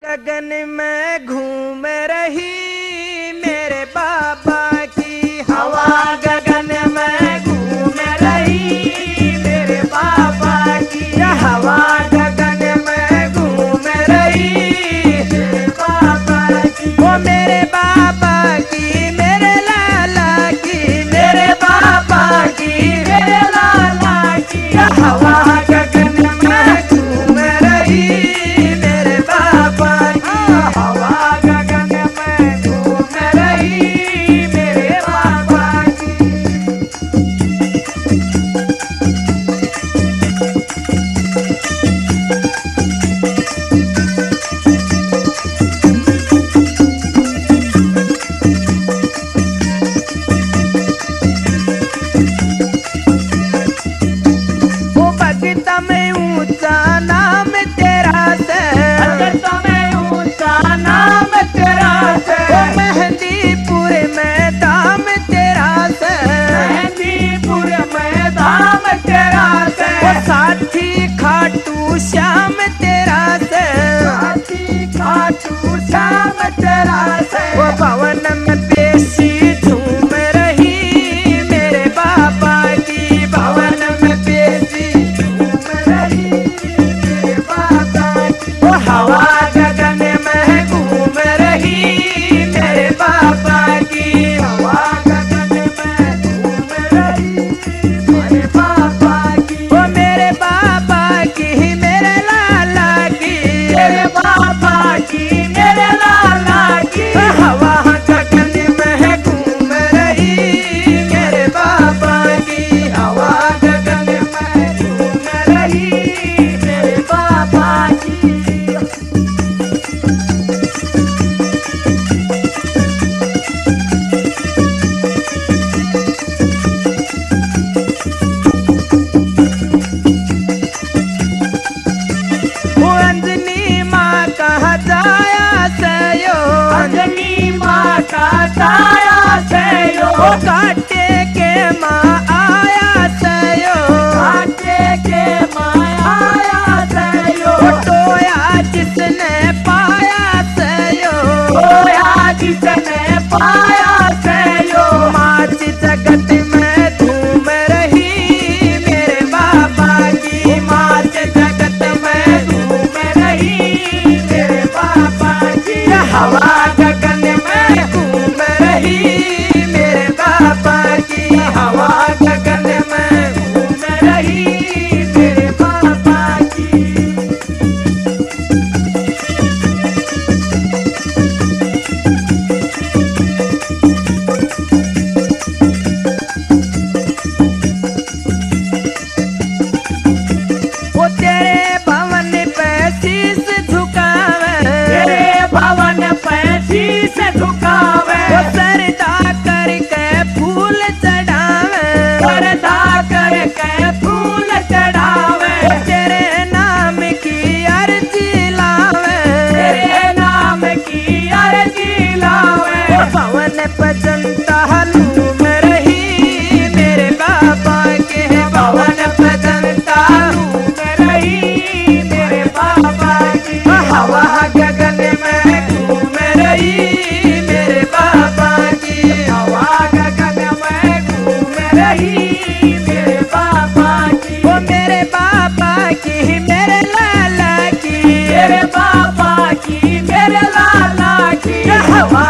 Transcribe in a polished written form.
गगन में घूम रही मेरे बाबा की हवा, गगन में घूम रही मेरे बाबा की हवा, गगन में घूम रही मेरे बाबा की, वो मेरे बाबा की, मेरे लाला की, मेरे बाबा की, मेरे लाला की हवा, गगन में घूम रही मेरे बाबा की हवा, गगन में घूम रही मेरे बाबा की। वो भगता में ऊंचा नाम तेरा से, भगता में ऊंचा नाम तेरा से, वो मेहंदीपुर में दाम तेरा से, मेहंदीपुर में दाम तेरा से, वो साथी खाटू श्याम तेरा से, साथी खाटू श्याम तेरा से, वो भवन में पेशी झूम रही मेरे बाबा की, भवन में पेशी झूम रही मेरे बाबा की, वो हवा गगन में घूम रही मेरे बाबा की, हवा गगन में घूम रही मेरे बाबा की, वो मेरे बाबा की, मेरे लाला की, मेरे बाबा की, मेरे लाला की हवा गगन में घूम रही मेरे बाबा की, हवा गगन में घूम रही मेरे बाबा की। वो अंजनी माँ कहा जाया सयो, अंजनी माँ का जाया सयो, वो काटे के माँ आया सयो, काटे के माँ आया सयो, वो टोया जिसने पाया सयो, टोया जिसने पाया सयो, माच जगत में धूम रही मेरे बाबा की, माच जगत में धूम रही मेरे बाबा की, हवा गगन में घूम रही मेरे बाबा की, हवा गगन में घूम रही मेरे बाबा की। वो तेरे भवन पे शीश झुकावे, तेरे भवन पे शीश झुकावे, वो सरदा करके फूल चढ़ावे, सरदा करके फूल चढ़ावे, वो तेरे नाम की अर्जी लावे, तेरे नाम की अर्जी लावे, वो भवन पे जनता झूम रही मेरे बाबा के, भवन पे जनता झूम रही मेरे बाबा की, हवा गगन में घूम रही मेरे बाबा की, हवा गगन में घूम रही मेरे बाबा की, वो मेरे बाबा की, मेरे लाला की, मेरे बाबा की, मेरे लाला की हवा